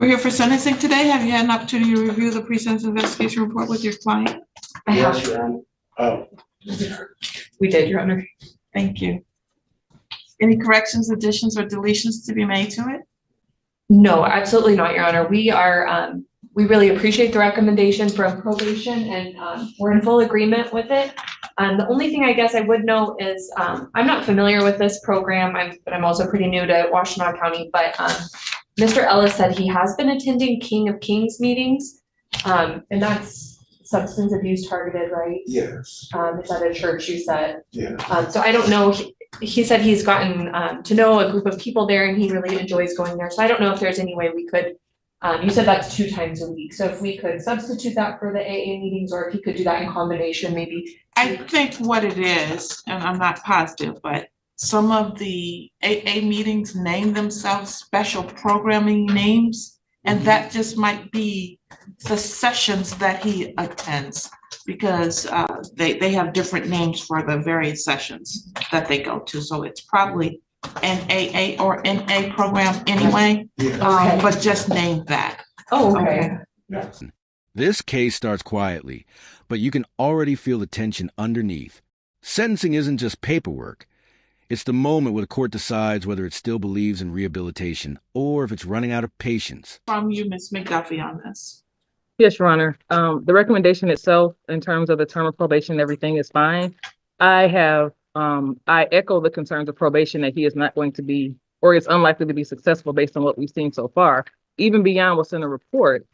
We're here for sentencing today. Have you had an opportunity to review the pre-sentence investigation report with your client? I have. Yes, Your Honor. Oh. We did, Your Honor. Thank you. Any corrections, additions, or deletions to be made to it? No, absolutely not, Your Honor. We are, we really appreciate the recommendation from probation, and we're in full agreement with it. The only thing I guess I would note is I'm not familiar with this program, but I'm also pretty new to Washtenaw County, but Mr. Ellis said he has been attending King of Kings meetings, and that's substance abuse targeted, right? Yes. It's at a church, you said. Yeah. So I don't know, he said he's gotten to know a group of people there and he really enjoys going there. So I don't know if there's any way we could, you said that's 2 times a week. So if we could substitute that for the AA meetings, or if he could do that in combination, maybe. I think what it is, and I'm not positive, but some of the AA meetings name themselves special programming names, and that just might be the sessions that he attends, because they have different names for the various sessions that they go to. So it's probably an AA or NA program anyway, but just name that. Oh, okay. Yeah. This case starts quietly, but you can already feel the tension underneath. Sentencing isn't just paperwork. It's the moment where the court decides whether it still believes in rehabilitation or if it's running out of patience. From you, Ms. McDuffie, on this. Yes, Your Honor. The recommendation itself, in terms of the term of probation, everything is fine. I echo the concerns of probation that he is not going to be, or is unlikely to be successful based on what we've seen so far. Even beyond what's in the report,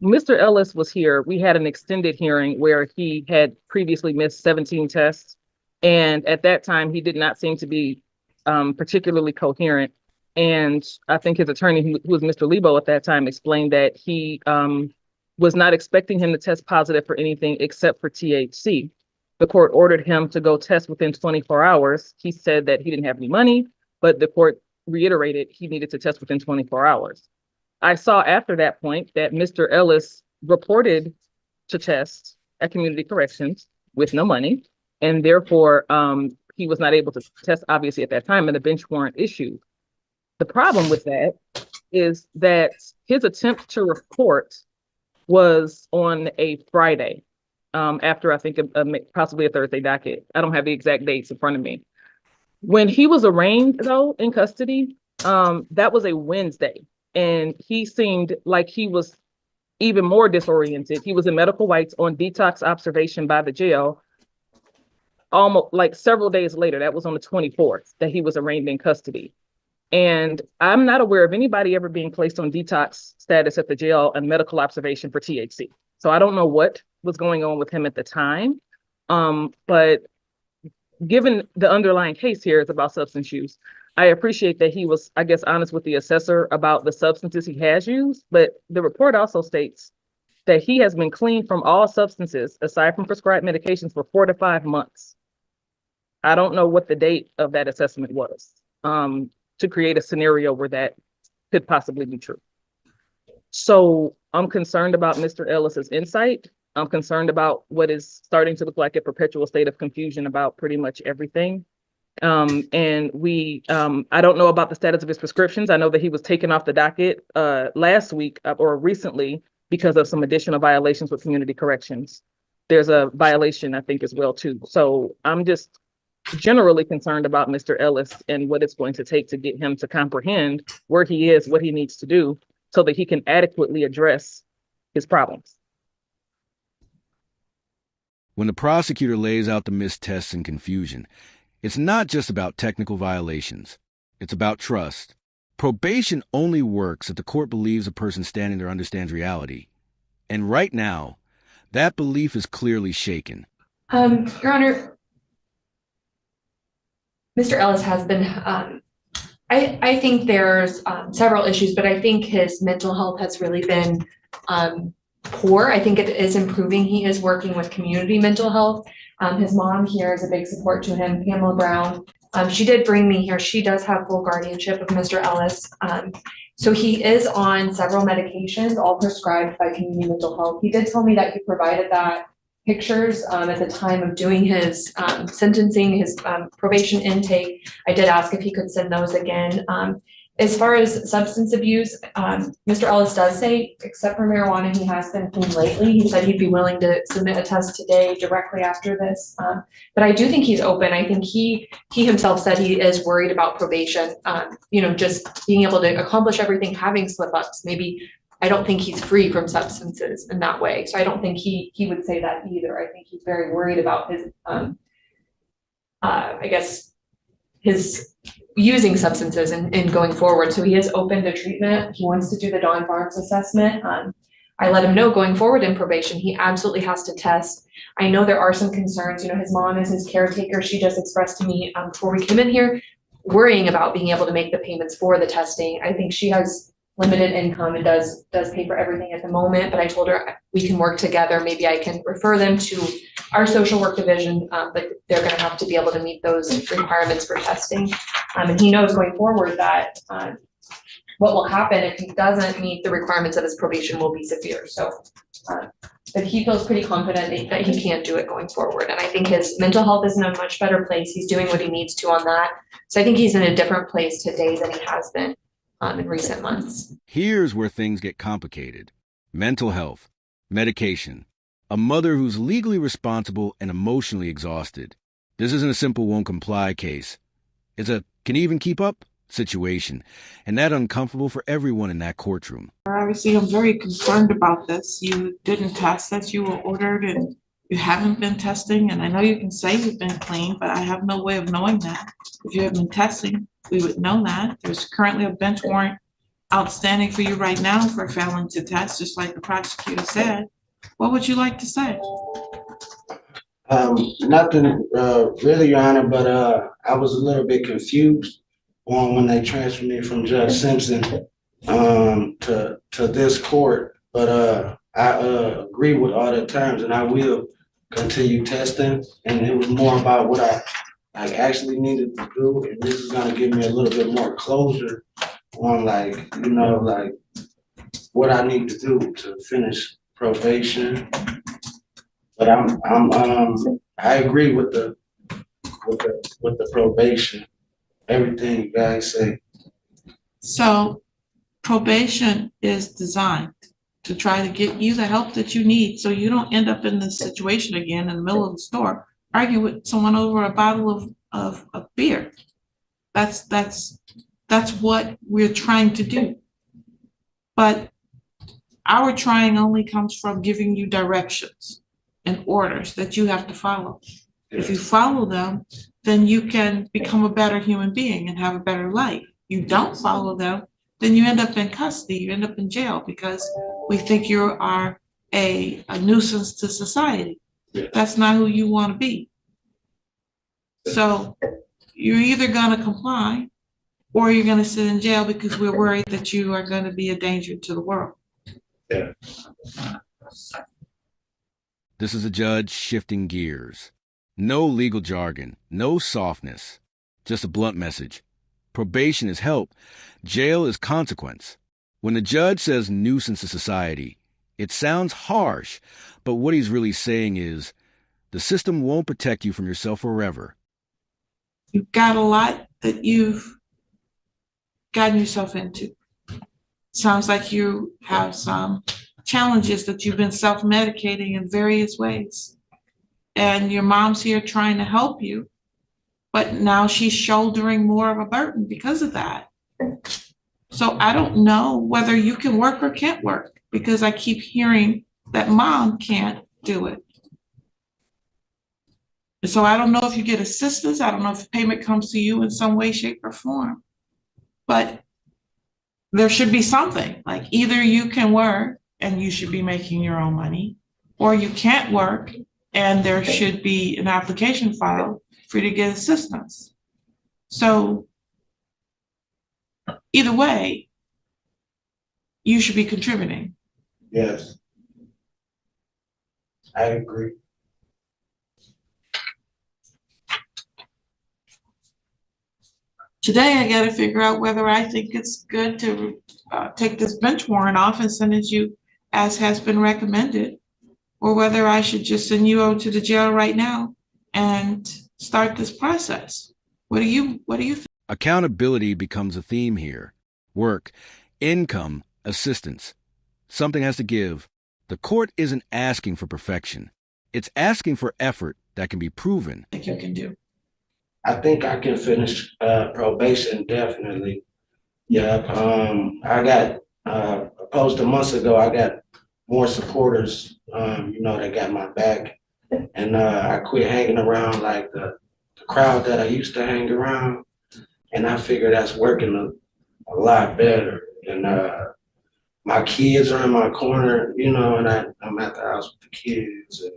Mr. Ellis was here. We had an extended hearing where he had previously missed 17 tests. And at that time, he did not seem to be particularly coherent. And I think his attorney, who was Mr. Lebo at that time, explained that he was not expecting him to test positive for anything except for THC. The court ordered him to go test within 24 hours. He said that he didn't have any money, but the court reiterated he needed to test within 24 hours. I saw after that point that Mr. Ellis reported to test at community corrections with no money, and therefore he was not able to test, obviously, at that time, and the bench warrant issued. The problem with that is that his attempt to report was on a Friday, after I think possibly a Thursday docket. I don't have the exact dates in front of me. When he was arraigned, though, in custody, that was a Wednesday, and he seemed like he was even more disoriented. He was in medical whites on detox observation by the jail, almost like several days later. That was on the 24th that he was arraigned in custody. And I'm not aware of anybody ever being placed on detox status at the jail and medical observation for THC. So I don't know what was going on with him at the time. But given the underlying case here is about substance use, I appreciate that he was, I guess, honest with the assessor about the substances he has used. But the report also states that he has been clean from all substances aside from prescribed medications for 4 to 5 months. I don't know what the date of that assessment was, to create a scenario where that could possibly be true. So I'm concerned about Mr. Ellis's insight. I'm concerned about what is starting to look like a perpetual state of confusion about pretty much everything. And I don't know about the status of his prescriptions. I know that he was taken off the docket last week or recently because of some additional violations with community corrections. There's a violation, I think, as well, too. So I'm just generally concerned about Mr. Ellis and what it's going to take to get him to comprehend where he is, what he needs to do so that he can adequately address his problems. When the prosecutor lays out the missed tests and confusion, it's not just about technical violations. It's about trust. Probation only works if the court believes a person standing there understands reality. And right now, that belief is clearly shaken. Your Honor, Mr. Ellis has been, I think there's several issues, but I think his mental health has really been poor. I think it is improving. He is working with community mental health. His mom here is a big support to him, Pamela Brown. She did bring me here. She does have full guardianship of Mr. Ellis. So he is on several medications, all prescribed by community mental health. He did tell me that he provided that pictures at the time of doing his sentencing, his probation intake. I did ask if he could send those again. As far as substance abuse, Mr. Ellis does say, except for marijuana, he has been clean lately. He said he'd be willing to submit a test today directly after this. But I do think he's open. I think he himself said he is worried about probation. Just being able to accomplish everything, having slip ups. Maybe I don't think he's free from substances in that way. So I don't think he would say that either. I think he's very worried about his, his using substances and going forward. So he is open to treatment. He wants to do the Don Barnes assessment. I let him know going forward in probation, he absolutely has to test. I know there are some concerns. His mom is his caretaker. She just expressed to me before we came in here, worrying about being able to make the payments for the testing. I think she has limited income and does pay for everything at the moment, but I told her we can work together. Maybe I can refer them to our social work division, but they're gonna have to be able to meet those requirements for testing. And he knows going forward that what will happen if he doesn't meet the requirements of his probation will be severe. So, but he feels pretty confident that he can do it going forward. And I think his mental health is in a much better place. He's doing what he needs to on that. So I think he's in a different place today than he has been in recent months. Here's where things get complicated. Mental health, medication, a mother who's legally responsible and emotionally exhausted. This isn't a simple won't comply case. It's a can even keep up situation, and that uncomfortable for everyone in that courtroom. Obviously, I'm very concerned about this. You didn't test this, you were ordered, and you haven't been testing, and I know you can say you've been clean, but I have no way of knowing that. If you have been testing, we would know that. There's currently a bench warrant outstanding for you right now for failing to test, just like the prosecutor said. What would you like to say? Nothing really, Your Honor, but I was a little bit confused on when they transferred me from Judge Simpson to this court, but I agree with all the terms, and I will continue testing. And it was more about what I actually needed to do, and this is gonna give me a little bit more closure on what I need to do to finish probation. But I agree with the probation, everything you guys say. So probation is designed to try to get you the help that you need so you don't end up in this situation again in the middle of the store arguing with someone over a bottle of beer. That's what we're trying to do. But our trying only comes from giving you directions and orders that you have to follow. Yes. If you follow them, then you can become a better human being and have a better life. You don't follow them, then you end up in custody, you end up in jail because we think you are a nuisance to society. Yes. That's not who you want to be. So you're either going to comply or you're going to sit in jail because we're worried that you are going to be a danger to the world. Yeah. This is a judge shifting gears. No legal jargon, no softness, just a blunt message. Probation is help, jail is consequence. When the judge says nuisance to society, it sounds harsh, but what he's really saying is the system won't protect you from yourself forever. You've got a lot that you've gotten yourself into. Sounds like you have some challenges that you've been self-medicating in various ways. And your mom's here trying to help you, but now she's shouldering more of a burden because of that. So I don't know whether you can work or can't work because I keep hearing that mom can't do it. So I don't know if you get assistance. I don't know if payment comes to you in some way, shape, or form. But there should be something, like either you can work and you should be making your own money, or you can't work and there should be an application filed for you to get assistance. So either way, you should be contributing. Yes, I agree. Today, I got to figure out whether I think it's good to take this bench warrant off and send it you as has been recommended, or whether I should just send you over to the jail right now and start this process. What do you think? Accountability becomes a theme here. work, income, assistance. Something has to give. The court isn't asking for perfection. It's asking for effort that can be proven. I think you can do. I think I can finish probation definitely. Yeah, I got opposed to months ago. I got more supporters, that got my back, and I quit hanging around like the crowd that I used to hang around, and I figure that's working a lot better. And my kids are in my corner, and I'm at the house with the kids. And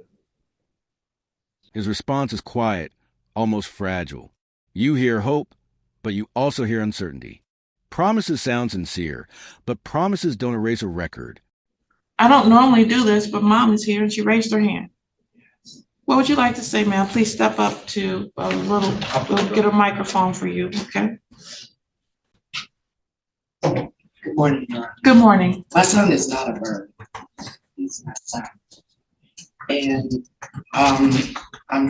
His response is quiet, almost fragile. You hear hope, but you also hear uncertainty. Promises sound sincere, but promises don't erase a record. I don't normally do this, but Mom is here and she raised her hand. What would you like to say, ma'am? Please step up to we'll get a microphone for you, okay? Good morning, Your Honor. Good morning. My son is not a burden. He's my son. And I'm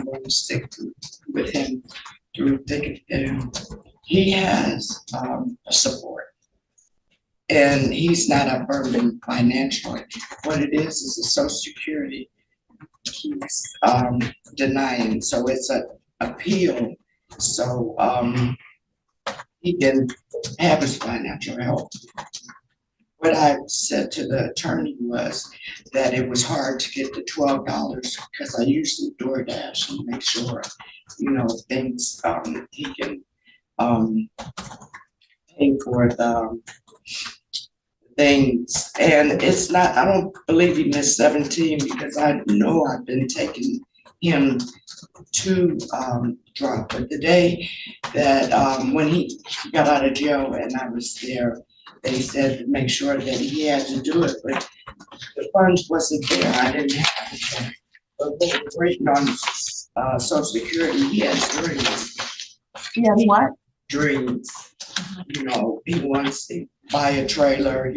going to stick with him through thick and thin. He has a support. And he's not a burden financially. What it is a Social Security he's denying. So it's an appeal. So he can have his financial help. What I said to the attorney was that it was hard to get the $12 because I usually DoorDash and make sure, things he can pay for the things. And it's not, I don't believe he missed 17 because I know I've been taking him to drunk. But the day that when he got out of jail and I was there, they said to make sure that he had to do it, but the funds wasn't there. I didn't have it. But they were waiting on Social Security. He has dreams. He has what? Dreams. He wants to buy a trailer,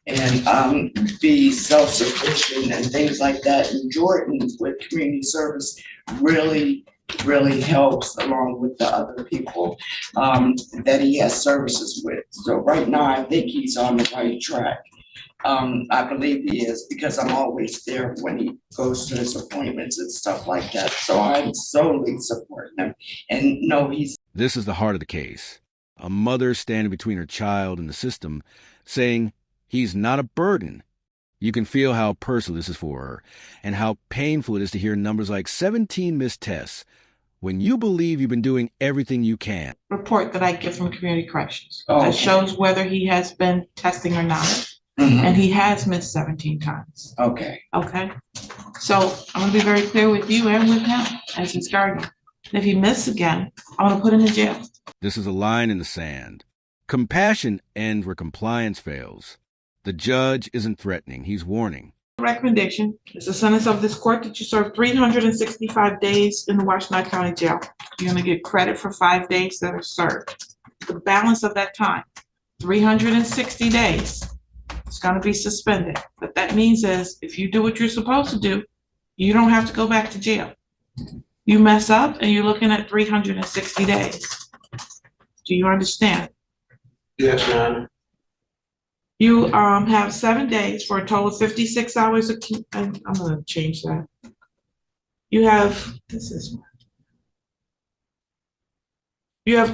and be self-sufficient and things like that. And Jordan with community service really helps along with the other people that he has services with. So right now, I think he's on the right track. I believe he is because I'm always there when he goes to his appointments and stuff like that. So I'm solely supporting him. And no, This is the heart of the case. A mother standing between her child and the system, saying he's not a burden. You can feel how personal this is for her, and how painful it is to hear numbers like 17 missed tests, when you believe you've been doing everything you can. Report that I get from Community Corrections Oh, that okay. shows whether he has been testing or not, Mhm. and he has missed 17 times, Okay. okay? So I'm gonna be very clear with you and with him as his guardian. If he misses again, I'm gonna put him in jail. This is a line in the sand. Compassion ends where compliance fails. The judge isn't threatening, he's warning. Recommendation is the sentence of this court that you serve 365 days in the Washington County Jail. You're gonna get credit for 5 days that are served. The balance of that time, 360 days, is gonna be suspended. What that means is if you do what you're supposed to do, you don't have to go back to jail. You mess up and you're looking at 360 days. Do you understand? yes, Your Honor. You have 7 days for a total of 56 hours of, I'm gonna change that. You have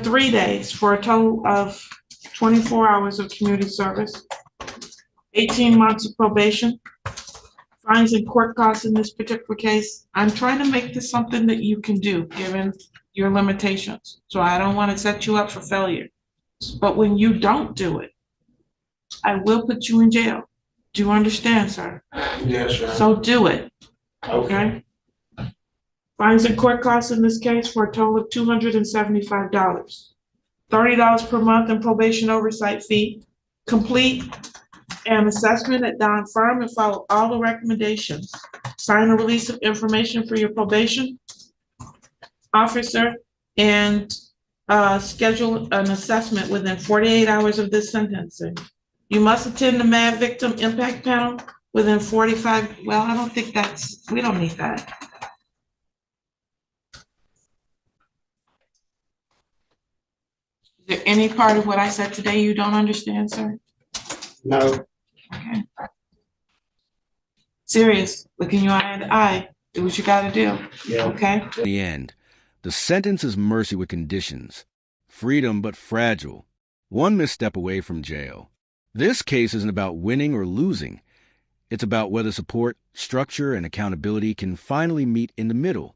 3 days for a total of 24 hours of community service, 18 months of probation, fines and court costs in this particular case. I'm trying to make this something that you can do, given your limitations. So I don't want to set you up for failure. But when you don't do it, I will put you in jail. Do you understand, sir? Yes, Your Honor. So do it, Okay. okay? Fines and court costs in this case for a total of $275. $30 per month in probation oversight fee. Complete an assessment at Don Farm and follow all the recommendations. Sign a release of information for your probation officer and schedule an assessment within 48 hours of this sentencing. You must attend the MAD Victim Impact Panel within 45, well, I don't think we don't need that. there any part of what I said today you don't understand, sir? No, Okay. Serious, looking you eye in the eye, do what you gotta do, yeah, okay? In the end, the sentence is mercy with conditions. Freedom, but fragile. One misstep away from jail. This case isn't about winning or losing. It's about whether support, structure, and accountability can finally meet in the middle.